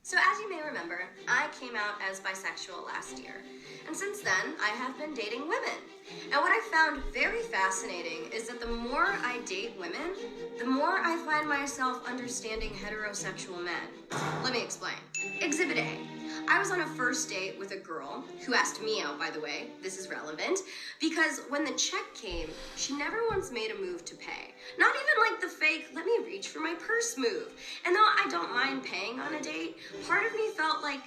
So as you may remember, I came out as bisexual last year, and since then, I have been dating women. And what I found very fascinating is that the more I date women, the more I find myself understanding heterosexual men. Let me explain. Exhibit A. I was on a first date with a girl who asked me out, by the way, this is relevant, because when the check came, she never once made a move to pay. Not even like the fake, let me reach for my purse move. And though I don't mind paying on a date, part of me felt like,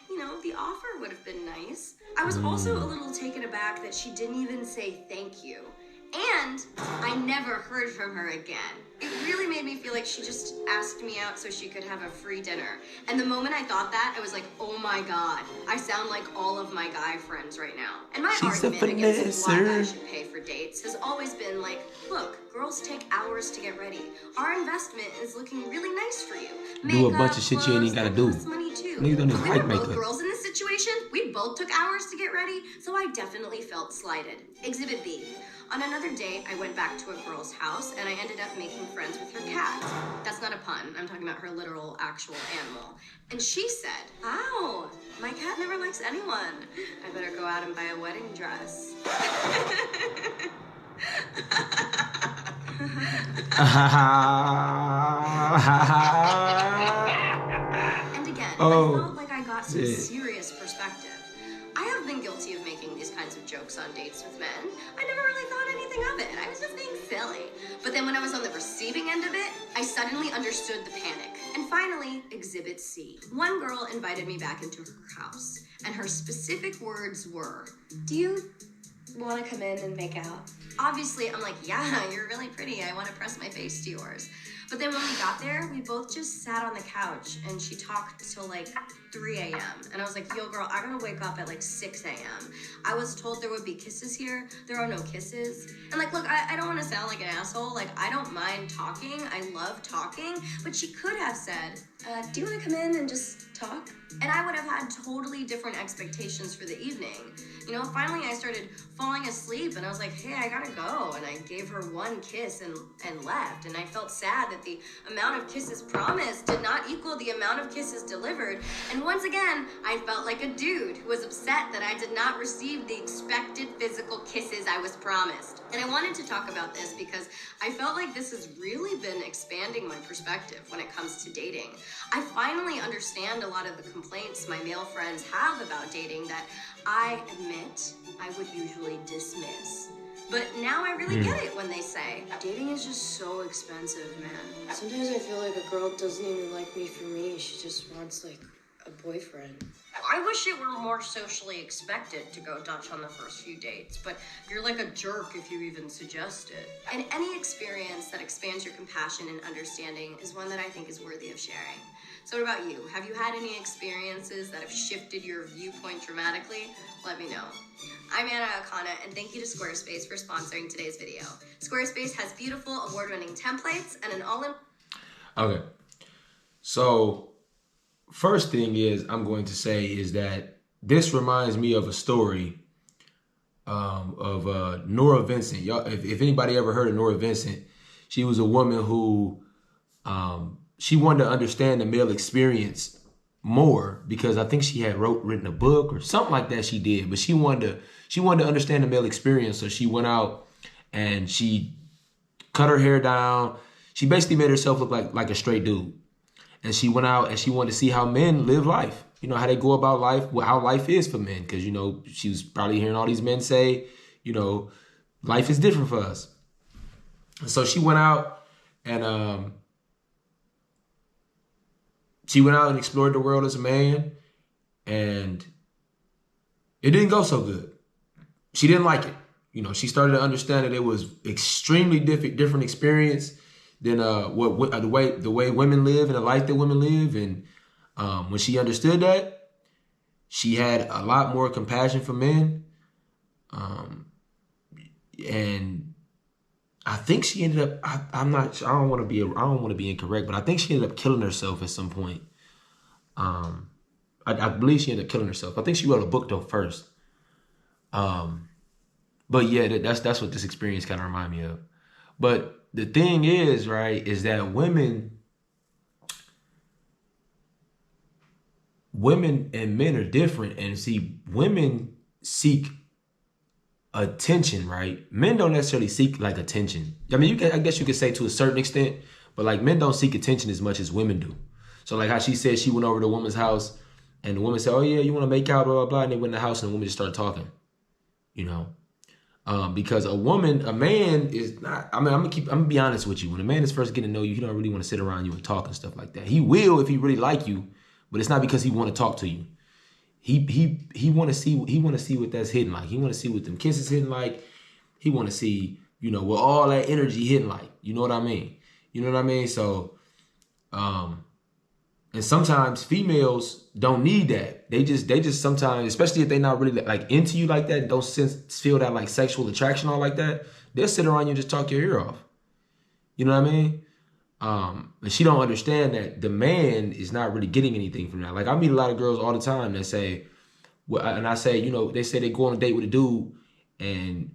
the offer would have been nice. I was also a little taken aback that she didn't even say thank you. And I never heard from her again. It really made me feel like she just asked me out so she could have a free dinner. And the moment I thought that, I was like, oh my God, I sound like all of my guy friends right now. And my argument against why I should pay for dates has always been like, look, girls take hours to get ready. Our investment is looking really nice for you. Do a bunch of shit you ain't even gotta do. Money too. Niggas don't even like We were both makeup. girls in this situation. We both took hours to get ready, so I definitely felt slighted. Exhibit B. On another date, I went back to a girl's house and I ended up making friends with her cat. That's not a pun. I'm talking about her literal, actual animal. And she said, "Ow, my cat never likes anyone. I better go out and buy a wedding dress." And again, I felt like I got some serious perspective. I have been guilty of making these kinds of jokes on dates with men. I never really thought anything of it. I was just being silly. But then when I was on the receiving end of it, I suddenly understood the panic. And finally, Exhibit C. One girl invited me back into her house, and her specific words were, "Do you want to come in and make out?" Obviously, I'm like, yeah, you're really pretty. I want to press my face to yours. But then when we got there, we both just sat on the couch and she talked till like 3 a.m. And I was like, yo, girl, I gotta wake up at like 6 a.m. I was told there would be kisses here. There are no kisses. And like, look, I don't want to sound like an asshole. Like, I don't mind talking. I love talking. But she could have said, do you want to come in and just talk? And I would have had totally different expectations for the evening. Finally I started falling asleep and I was like, hey, I gotta go. And I gave her one kiss and left. And I felt sad that the amount of kisses promised did not equal the amount of kisses delivered. And once again, I felt like a dude who was upset that I did not receive the expected physical kisses I was promised. And I wanted to talk about this because I felt like this has really been expanding my perspective when it comes to dating. I finally understand a lot of the complaints my male friends have about dating that I admit I would usually dismiss. But now I really get it when they say, dating is just so expensive, man. Sometimes I feel like a girl doesn't even like me for me. She just wants, like, a boyfriend. I wish it were more socially expected to go Dutch on the first few dates, but you're like a jerk if you even suggest it. And any experience that expands your compassion and understanding is one that I think is worthy of sharing. So what about you? Have you had any experiences that have shifted your viewpoint dramatically? Let me know. I'm Anna Akana, and thank you to Squarespace for sponsoring today's video. Squarespace has beautiful award-winning templates and an all-in... Okay, so first thing is I'm going to say is that this reminds me of a story of Nora Vincent. Y'all, if anybody ever heard of Nora Vincent, she was a woman who she wanted to understand the male experience more because I think she had written a book or something like that. She did, but she wanted to understand the male experience. So she went out and she cut her hair down. She basically made herself look like a straight dude. And she went out and she wanted to see how men live life. How they go about life, how life is for men. Because, she was probably hearing all these men say, life is different for us. And so she went out and explored the world as a man. And it didn't go so good. She didn't like it. She started to understand that it was extremely different experience than the way women live and the life that women live. And when she understood that, she had a lot more compassion for men. And I think she ended up, I'm not sure, I don't want to be incorrect, but I think she ended up killing herself at some point. I believe she ended up killing herself. I think she wrote a book though first. But yeah, that's what this experience kind of reminded me of. But the thing is, right, is that women women and men are different. And see, women seek attention, right? Men don't necessarily seek like attention. I mean, I guess you could say to a certain extent, but like men don't seek attention as much as women do. So like how she said she went over to a woman's house and the woman said, oh yeah, you want to make out, blah, blah, blah. And they went in the house and the woman just started talking, you know? Because a man is not, I mean, I'm gonna be honest with you. When a man is first getting to know you, he don't really want to sit around you and talk and stuff like that. He will if he really like you, but it's not because he want to talk to you. He want to see what that's hitting like. He want to see what them kisses hitting like. He want to see, you know, what all that energy hitting like. You know what I mean? You know what I mean? So, and sometimes females don't need that. They just sometimes, especially if they not really like into you like that, don't feel that like sexual attraction all like that, they'll sit around you and just talk your ear off. You know what I mean? And she don't understand that the man is not really getting anything from that. Like I meet a lot of girls all the time that say, well, and I say, you know, they say they go on a date with a dude and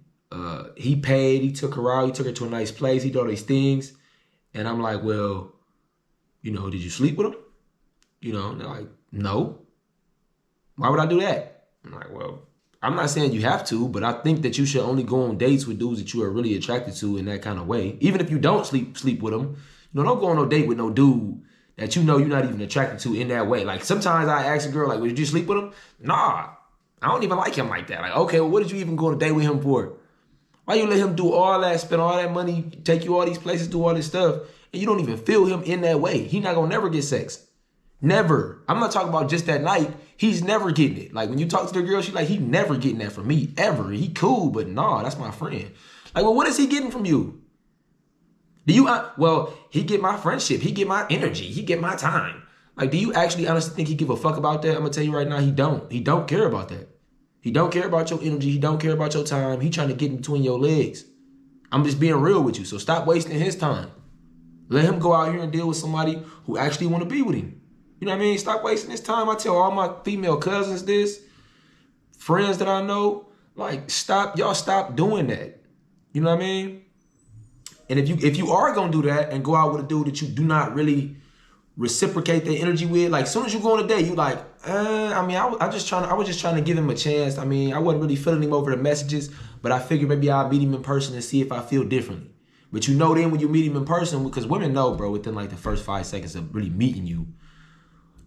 he paid, he took her out, he took her to a nice place, he did all these things. And I'm like, well, you know, did you sleep with him? You know, and they're like, no. Why would I do that? I'm like, well, I'm not saying you have to, but I think that you should only go on dates with dudes that you are really attracted to in that kind of way. Even if you don't sleep with them, you know, don't go on no date with no dude that you know you're not even attracted to in that way. Like sometimes I ask a girl, like, well, did you sleep with him? Nah, I don't even like him like that. Like, okay, well, what did you even go on a date with him for? Why you let him do all that, spend all that money, take you all these places, do all this stuff, and you don't even feel him in that way? He not gonna never get sex. Never. I'm not talking about just that night. He's never getting it. Like when you talk to the girl, she's like, he never getting that from me, ever. He cool, but nah, that's my friend. Like, well, what is he getting from you? Well, he get my friendship. He get my energy. He get my time. Like, do you actually honestly think he give a fuck about that? I'm gonna tell you right now, he don't. He don't care about that. He don't care about your energy. He don't care about your time. He trying to get in between your legs. I'm just being real with you. So stop wasting his time. Let him go out here and deal with somebody who actually want to be with him. You know what I mean? Stop wasting his time. I tell all my female cousins this, friends that I know, like stop doing that. You know what I mean? And if you are gonna do that and go out with a dude that you do not really reciprocate the energy with, like as soon as you go on a date, you like, I mean, I was just trying to give him a chance. I mean, I wasn't really feeling him over the messages, but I figured maybe I'll meet him in person and see if I feel differently. But you know then when you meet him in person, because women know, bro, within like the first 5 seconds of really meeting you.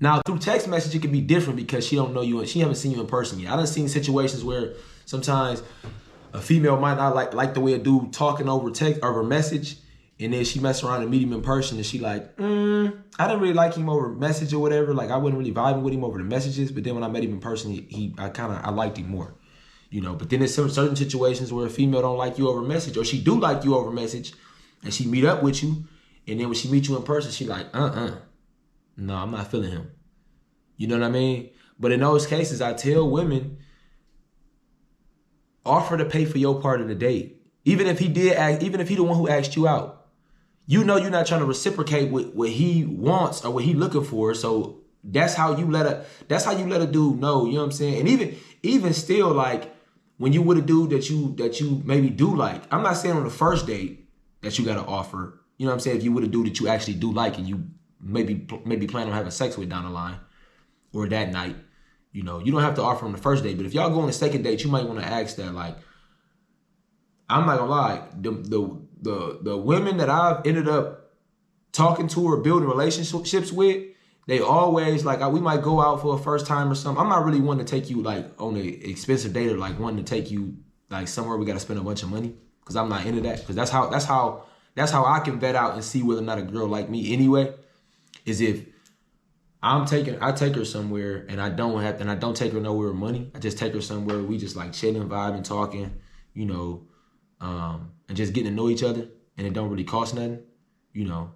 Now, through text message, it can be different because she don't know you and she haven't seen you in person yet. I done seen situations where sometimes a female might not like the way a dude talking over text or over message, and then she mess around and meet him in person and she like, I didn't really like him over message or whatever. Like I wasn't really vibing with him over the messages, but then when I met him in person, I liked him more. You know, but then there's certain situations where a female don't like you over message, or she do like you over message, and she meet up with you, and then when she meet you in person, she like, no, I'm not feeling him. You know what I mean? But in those cases, I tell women, offer to pay for your part of the date. Even if he the one who asked you out. You know you're not trying to reciprocate with what he wants or what he looking for. So that's how you let a dude know, you know what I'm saying? And even still, like when you with a dude that you maybe do like, I'm not saying on the first date that you gotta offer. You know what I'm saying? If you with a dude that you actually do like and you maybe plan on having sex with down the line or that night, you know, you don't have to offer on the first date. But if y'all go on the second date, you might want to ask that. Like, I'm not gonna lie, the women that I've ended up talking to or building relationships with, they always like, we might go out for a first time or something. I'm not really wanting to take you like on an expensive date or like wanting to take you like somewhere we got to spend a bunch of money, because I'm not into that. Because that's how I can vet out and see whether or not a girl like me anyway. Is if I take her somewhere and I don't take her nowhere with money. I just take her somewhere we just like chilling, vibing, talking, you know, and just getting to know each other, and it don't really cost nothing, you know.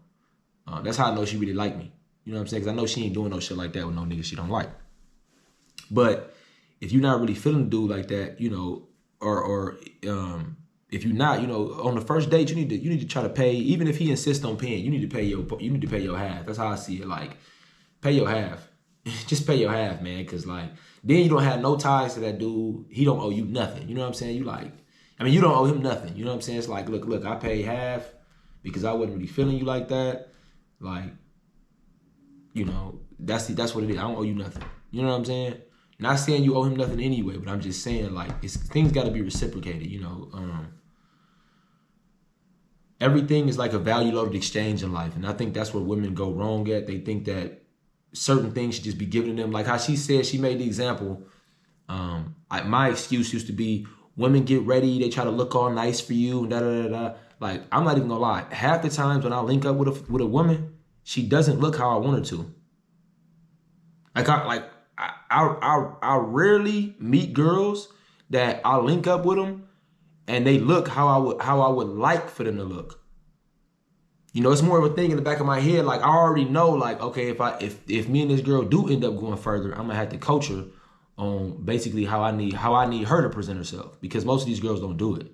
That's how I know she really like me. You know what I'm saying? Because I know she ain't doing no shit like that with no nigga she don't like. But if you're not really feeling the dude like that, you know, or if you're not, you know, on the first date, you need to try to pay. Even if he insists on paying, you need to pay your half. That's how I see it. Like, pay your half. Just pay your half, man. Because like then you don't have no ties to that dude. He don't owe you nothing. You know what I'm saying? You don't owe him nothing. You know what I'm saying? It's like, look, I paid half because I wasn't really feeling you like that. Like, you know, that's what it is. I don't owe you nothing. You know what I'm saying? Not saying you owe him nothing anyway, but I'm just saying, like, things got to be reciprocated, you know. Everything is like a value-loaded exchange in life, and I think that's where women go wrong at. They think that certain things should just be given to them. Like how she said, she made the example. My excuse used to be, women get ready, they try to look all nice for you, and da-da-da-da. Like, I'm not even gonna lie. Half the times when I link up with a woman, she doesn't look how I want her to. I rarely meet girls that I link up with them and they look how I would like for them to look. You know, it's more of a thing in the back of my head. Like, I already know, like, okay, if me and this girl do end up going further, I'm gonna have to coach her on basically how I need her to present herself, because most of these girls don't do it.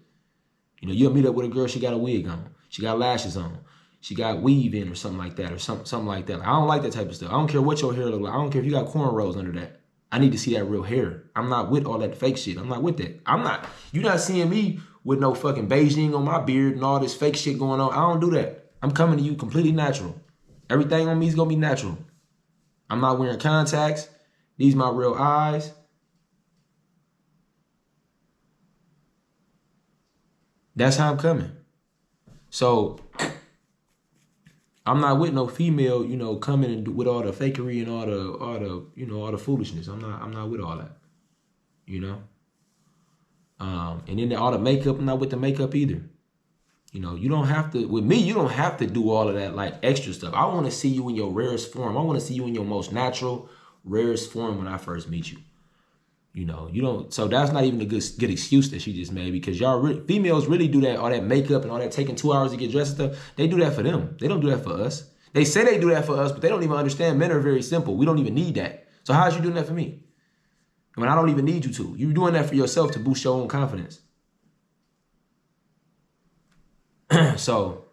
You know, you'll meet up with a girl, she got a wig on, she got lashes on, she got weave in or something like that, or something like that. Like, I don't like that type of stuff. I don't care what your hair look like. I don't care if you got cornrows under that. I need to see that real hair. I'm not with all that fake shit. I'm not with that. You're not seeing me with no fucking Beijing on my beard and all this fake shit going on. I don't do that. I'm coming to you completely natural. Everything on me is gonna be natural. I'm not wearing contacts. These my real eyes. That's how I'm coming. So I'm not with no female, you know, coming and with all the fakery and all the foolishness. I'm not with all that, you know. And then all the makeup, I'm not with the makeup either. You know, you don't have to, with me, you don't have to do all of that like extra stuff. I want to see you in your rarest form. I want to see you in your most natural, rarest form when I first meet you. You know, you don't, so that's not even a good excuse that she just made, because females really do that, all that makeup and all that taking 2 hours to get dressed and stuff. They do that for them. They don't do that for us. They say they do that for us, but they don't even understand men are very simple. We don't even need that. So how is you doing that for me? I mean, I don't even need you to. You're doing that for yourself to boost your own confidence. So,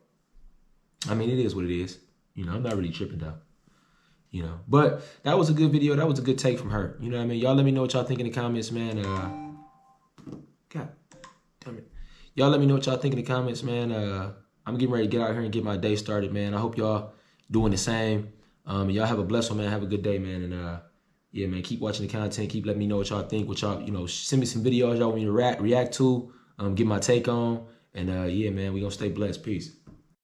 I mean, it is what it is. You know, I'm not really tripping though. You know, but that was a good video. That was a good take from her. You know what I mean? Y'all let me know what y'all think in the comments, man. God damn it. Y'all let me know what y'all think in the comments, man. I'm getting ready to get out here and get my day started, man. I hope y'all doing the same. Y'all have a blessed one, man. Have a good day, man. And yeah, man, keep watching the content. Keep letting me know what y'all think. What y'all, you know, send me some videos y'all want me to react to. Get my take on. And yeah, man, we gonna stay blessed. Peace.